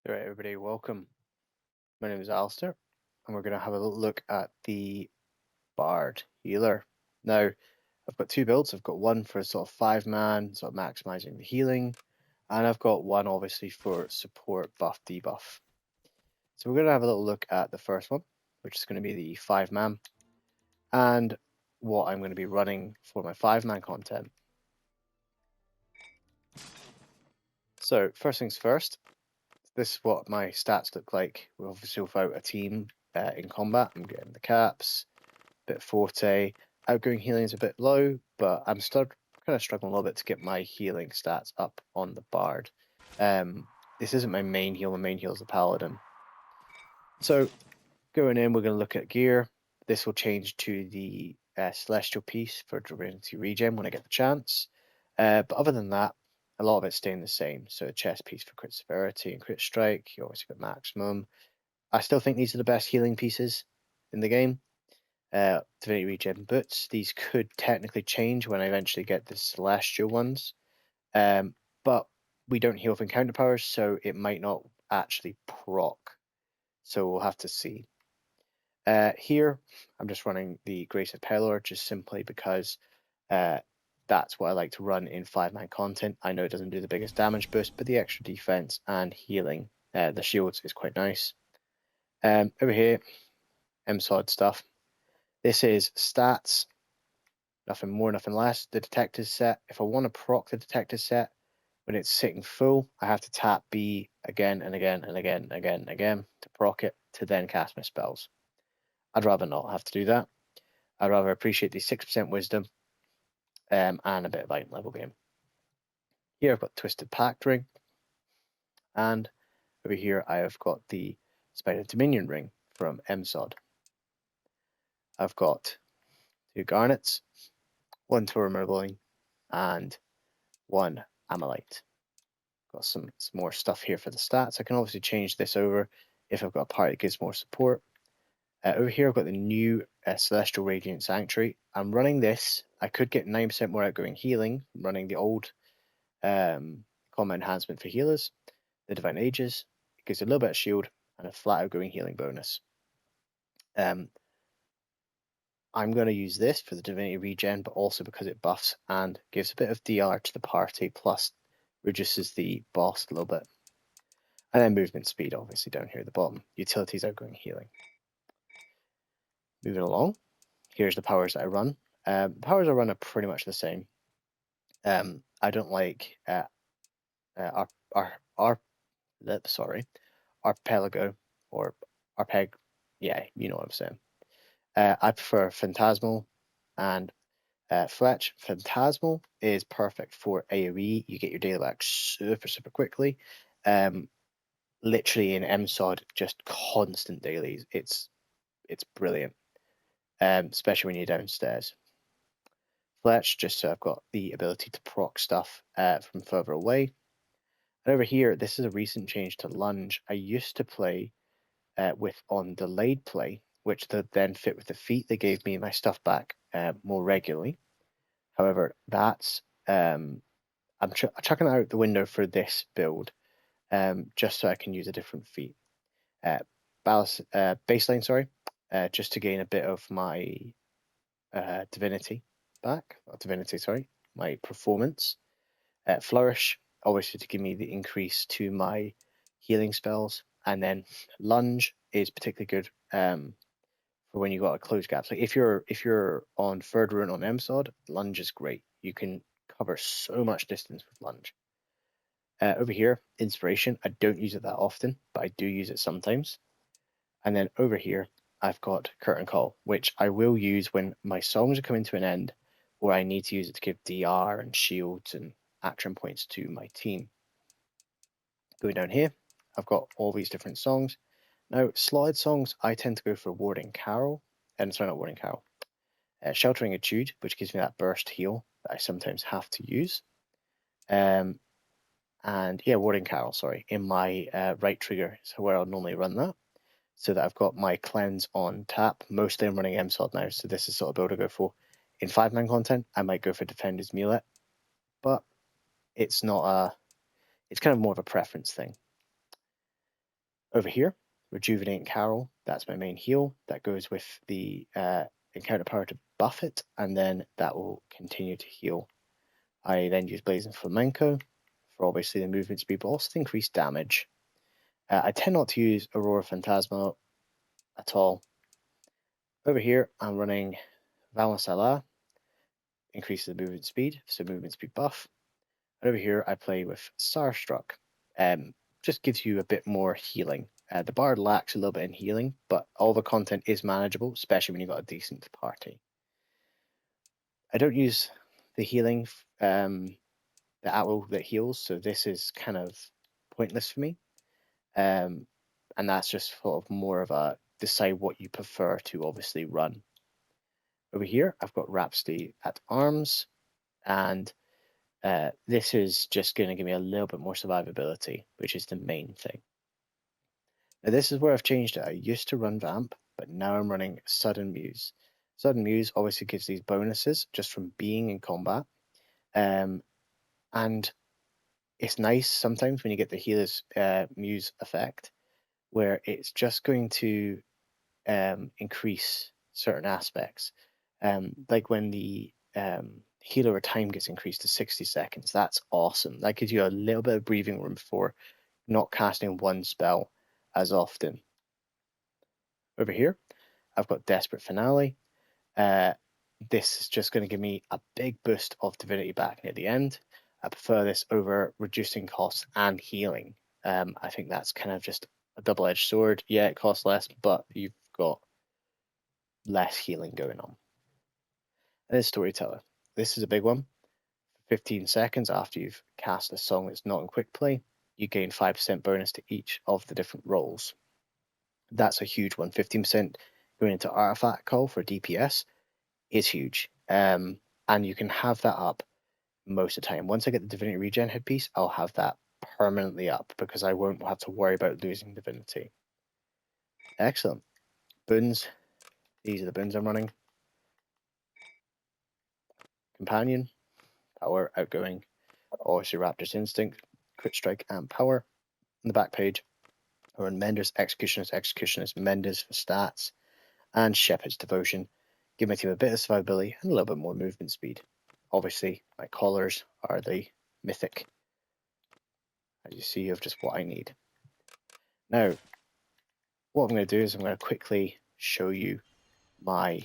Alright, everybody, welcome. My name is Alistair, and we're going to have a little look at the Bard Healer. Now, I've got two builds. I've got one for sort of 5-man, sort of maximizing the healing, and I've got one obviously for support buff debuff. So we're going to have a little look at the first one, which is going to be the 5-man, and what I'm going to be running for my 5-man content. So, first things first, this is what my stats look like. We're obviously without a team in combat. I'm getting the caps, bit forte. Outgoing healing is a bit low, but I'm still kind of struggling a little bit to get my healing stats up on the Bard. This isn't my main heal. My main heal is the Paladin. So going in, we're going to look at gear. This will change to the Celestial piece for Divinity Regen when I get the chance. But other than that, a lot of it's staying the same. So the chest piece for crit severity and crit strike. You always get maximum. I still think these are the best healing pieces in the game. Divinity Regen boots. These could technically change when I eventually get the Celestial ones. But we don't heal from counter powers, so it might not actually proc. So we'll have to see. Here, I'm just running the Grace of Pelor just simply because that's what I like to run in 5-man content. I know it doesn't do the biggest damage boost, but the extra defense and healing, the shields, is quite nice. Over here, MSOD stuff. This is stats, nothing more, nothing less. The detector's set. If I want to proc the detector's set, when it's sitting full, I have to tap B again and again and again and again and again to proc it to then cast my spells. I'd rather not have to do that. I'd rather appreciate the 6% wisdom and a bit of item level game. Here I've got Twisted Pact Ring, and over here I have got the Spider Dominion Ring from MSOD. I've got 2 Garnets, 1 Tourmaline, and 1 Amalite. Got some more stuff here for the stats. I can obviously change this over if I've got a party that gives more support. Over here I've got the new Celestial Radiant Sanctuary. I'm running this. I could get 9% more outgoing healing running the old combat enhancement for healers, the Divine Ages. It gives a little bit of shield and a flat outgoing healing bonus. I'm going to use this for the Divinity Regen, but also because it buffs and gives a bit of DR to the party, plus reduces the boss a little bit. And then movement speed, obviously, down here at the bottom. Utilities, outgoing healing. Moving along, here's the powers that I run. The powers I run are pretty much the same. I don't like Arpelago or Arpeg. Yeah, you know what I'm saying. I prefer Phantasmal and Fletch. Phantasmal is perfect for AoE. You get your daily back super quickly. Literally in MSOD, just constant dailies. It's brilliant, especially when you're downstairs. Fletch, just so I've got the ability to proc stuff from further away. And over here, this is a recent change to Lunge. I used to play on delayed play, which then fit with the feat. They gave me my stuff back more regularly. However, that's I'm chucking it out the window for this build, just so I can use a different feat. Baseline, sorry, just to gain a bit of my divinity back. Not divinity, sorry, my performance. Flourish, obviously, to give me the increase to my healing spells, and then Lunge is particularly good for when you got a close gaps. Like if you're on third rune on MSOD, Lunge is great. You can cover so much distance with Lunge. Over here, Inspiration. I don't use it that often, but I do use it sometimes. And then over here, I've got Curtain Call, which I will use when my songs are coming to an end, or I need to use it to give DR and shields and action points to my team. Going down here, I've got all these different songs. Now, slide songs, I tend to go for Warding Carol, and sorry, not Warding Carol. Sheltering Etude, which gives me that burst heal that I sometimes have to use. And yeah, Warding Carol, sorry, in my right trigger, so where I'll normally run that. So that I've got my cleanse on tap. Mostly I'm running MSOD now, so this is sort of build I go for. In 5-man content, I might go for Defender's Mulet, but it's not it's kind of more of a preference thing. Over here, Rejuvenate Carol, that's my main heal. That goes with the encounter power to buff it, and then that will continue to heal. I then use Blazing Flamenco for obviously the movement speed, but also to increase damage. I tend not to use Aurora Phantasma at all. Over here, I'm running Valmasala, increases the movement speed, so movement speed buff. And over here, I play with Starstruck. Just gives you a bit more healing. The bard lacks a little bit in healing, but all the content is manageable, especially when you've got a decent party. I don't use the healing, the arrow that heals, so this is kind of pointless for me. And that's just sort of more of a decide what you prefer to obviously run. Over here, I've got Rhapsody at arms, and this is just going to give me a little bit more survivability, which is the main thing. Now this is where I've changed it. I used to run Vamp, but now I'm running Sudden Muse. Sudden Muse obviously gives these bonuses just from being in combat. And it's nice sometimes when you get the Healer's Muse effect, where it's just going to increase certain aspects. Like when the healer time gets increased to 60 seconds, that's awesome. That gives you a little bit of breathing room for not casting one spell as often. Over here, I've got Desperate Finale. This is just going to give me a big boost of Divinity back near the end. I prefer this over reducing costs and healing. I think that's kind of just a double-edged sword. Yeah, it costs less, but you've got less healing going on. And then Storyteller. This is a big one. 15 seconds after you've cast a song that's not in quick play, you gain 5% bonus to each of the different roles. That's a huge one. 15% going into Artifact Call for DPS is huge. And you can have that up most of the time. Once I get the Divinity Regen headpiece, I'll have that permanently up because I won't have to worry about losing Divinity. Excellent. Boons. These are the boons I'm running. Companion, Power, Outgoing, Raptor's Instinct, Crit Strike, and Power. On the back page, I run Mender's Executionist, Mender's for stats, and Shepherd's Devotion. Give my team a bit of survivability and a little bit more movement speed. Obviously, my collars are the mythic, as you see, of just what I need. Now, what I'm going to do is I'm going to quickly show you my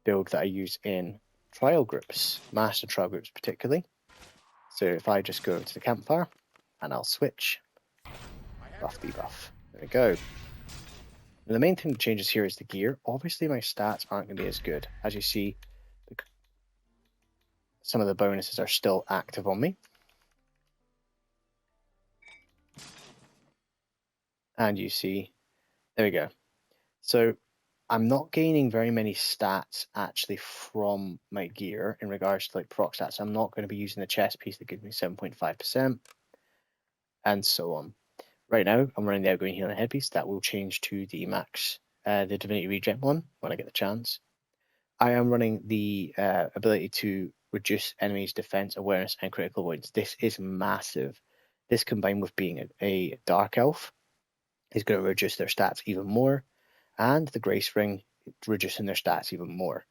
build that I use in trial groups, master trial groups particularly. So if I just go to the campfire and I'll switch, buff, debuff. There we go. And the main thing that changes here is the gear. Obviously, my stats aren't going to be as good. As you see, some of the bonuses are still active on me. And you see, there we go. So I'm not gaining very many stats actually from my gear in regards to like proc stats. I'm not going to be using the chest piece that gives me 7.5% and so on. Right now, I'm running the Outgoing Healing headpiece. That will change to the max, the Divinity Regen one when I get the chance. I am running the ability to reduce enemies' defense, awareness, and critical avoidance. This is massive. This combined with being a Dark Elf is going to reduce their stats even more, and the Grace Ring reducing their stats even more.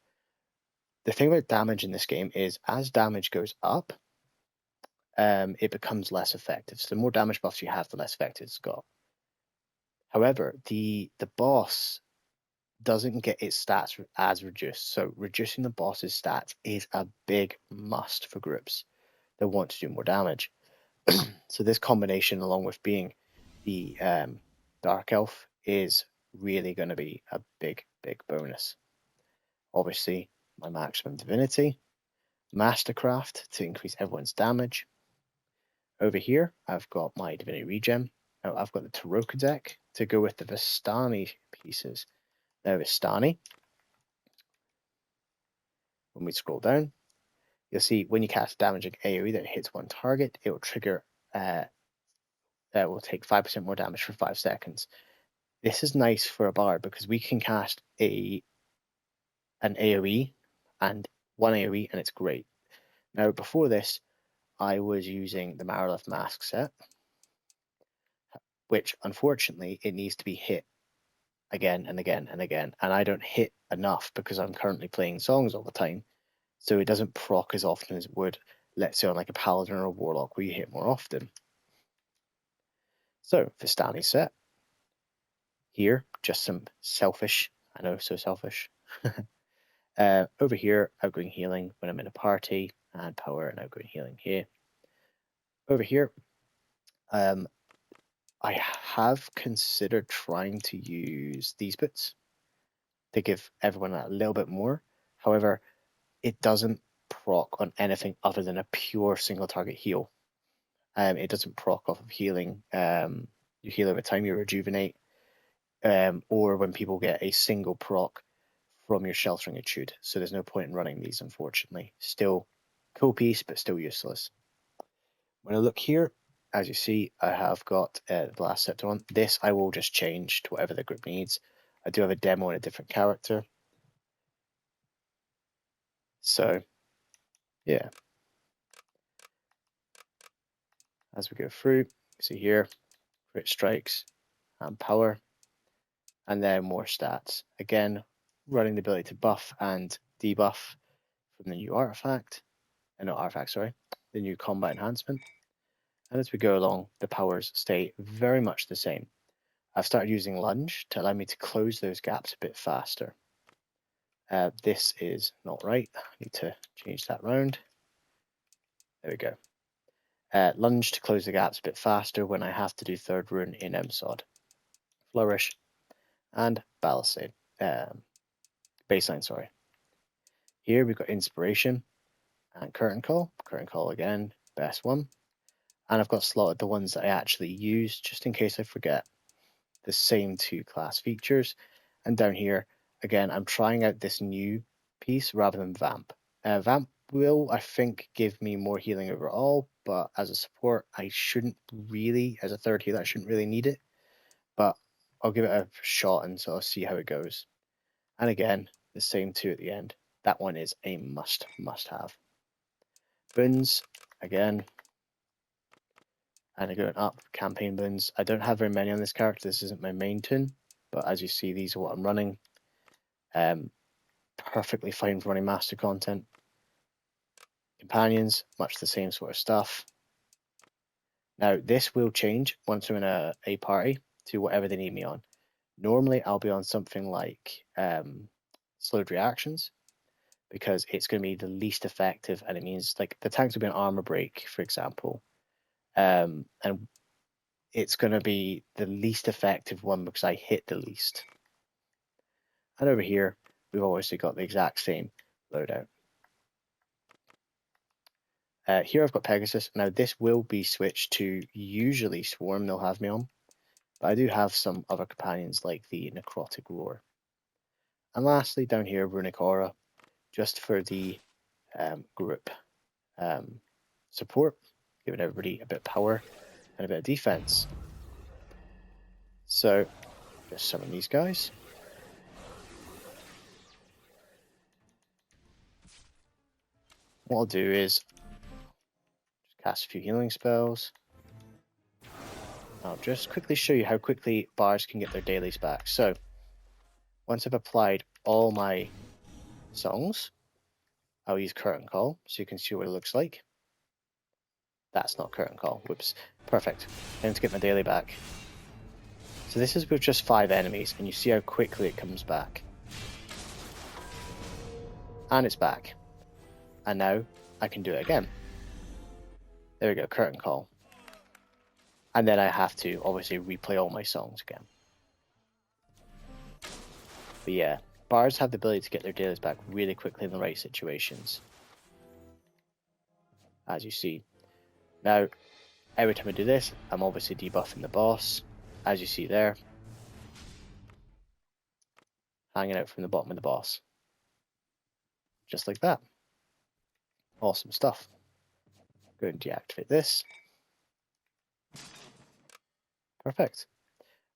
The thing about damage in this game is as damage goes up, it becomes less effective. So the more damage buffs you have, the less effective it's got. However, the boss doesn't get its stats as reduced. So reducing the boss's stats is a big must for groups that want to do more damage. So this combination, along with being the Dark Elf, is really going to be a big, big bonus. Obviously, my maximum divinity, Mastercraft to increase everyone's damage. Over here, I've got my Divinity Regen. Now, I've got the Taroka deck to go with the Vistani pieces. Now, Vistani, when we scroll down, you'll see when you cast damaging AoE that hits one target, it will trigger, that will take 5% more damage for 5 seconds. This is nice for a bard because we can cast an AoE and one AoE and it's great. Now, before this, I was using the Marilith Mask set. which unfortunately it needs to be hit again and again and again, and I don't hit enough because I'm currently playing songs all the time, so it doesn't proc as often as it would, let's say, on like a paladin or a warlock where you hit more often. So for Stanley set here, just some selfish, I know, so selfish. Over here, outgoing healing when I'm in a party, and power and outgoing healing here. Over here, I have considered trying to use these bits to give everyone a little bit more. However, it doesn't proc on anything other than a pure single target heal. It doesn't proc off of healing. You heal over time, you rejuvenate, or when people get a single proc from your Sheltering Etude. So there's no point in running these, unfortunately. Still cool piece, but still useless. When I look here, as you see, I have got the Blast Scepter on. This I will just change to whatever the group needs. I do have a demo in a different character. So, yeah. As we go through, see here, crit strikes and power, and then more stats. Again, running the ability to buff and debuff from the new artifact, not artifact, sorry, the new combat enhancement. And as we go along, the powers stay very much the same. I've started using lunge to allow me to close those gaps a bit faster. This is not right. I need to change that round. There we go. Lunge to close the gaps a bit faster when I have to do third rune in MSOD. Flourish and Balisade. Baseline, sorry. Here we've got Inspiration and Curtain Call. Curtain Call again, best one. And I've got slotted the ones that I actually use just in case I forget. The same two class features. And down here, again, I'm trying out this new piece rather than Vamp. Vamp will, I think, give me more healing overall, but as a support, I shouldn't really, as a third healer, I shouldn't really need it. But I'll give it a shot and so I'll see how it goes. And again, the same two at the end. That one is a must have. Boons, again. And going up, campaign boons. I don't have very many on this character. This isn't my main tune, but as you see, these are what I'm running. Perfectly fine for running master content. Companions, much the same sort of stuff. Now, this will change once I'm in a party to whatever they need me on. Normally, I'll be on something like slowed reactions because it's going to be the least effective, and it means like the tanks will be on armor break, for example, and it's going to be the least effective one because I hit the least. And over here, we've obviously got the exact same loadout. Here I've got Pegasus. Now this will be switched to usually Swarm, they'll have me on. But I do have some other companions like the Necrotic Roar. And lastly, down here, Runic Aura, just for the group support, giving everybody a bit of power and a bit of defense. So, just summon these guys. What I'll do is just cast a few healing spells. I'll just quickly show you how quickly bards can get their dailies back. So, once I've applied all my songs, I'll use Curtain Call so you can see what it looks like. That's not Curtain Call. Whoops. Perfect. I need to get my daily back. So this is with just 5 enemies, and you see how quickly it comes back. And it's back. And now I can do it again. There we go, Curtain Call. And then I have to obviously replay all my songs again. But yeah, bards have the ability to get their dailies back really quickly in the right situations. As you see. Now, every time I do this, I'm obviously debuffing the boss, as you see there. Hanging out from the bottom of the boss. Just like that. Awesome stuff. Go and deactivate this. Perfect.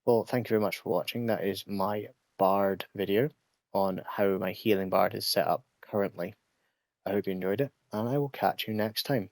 Well, thank you very much for watching. That is my Bard video on how my healing Bard is set up currently. I hope you enjoyed it, and I will catch you next time.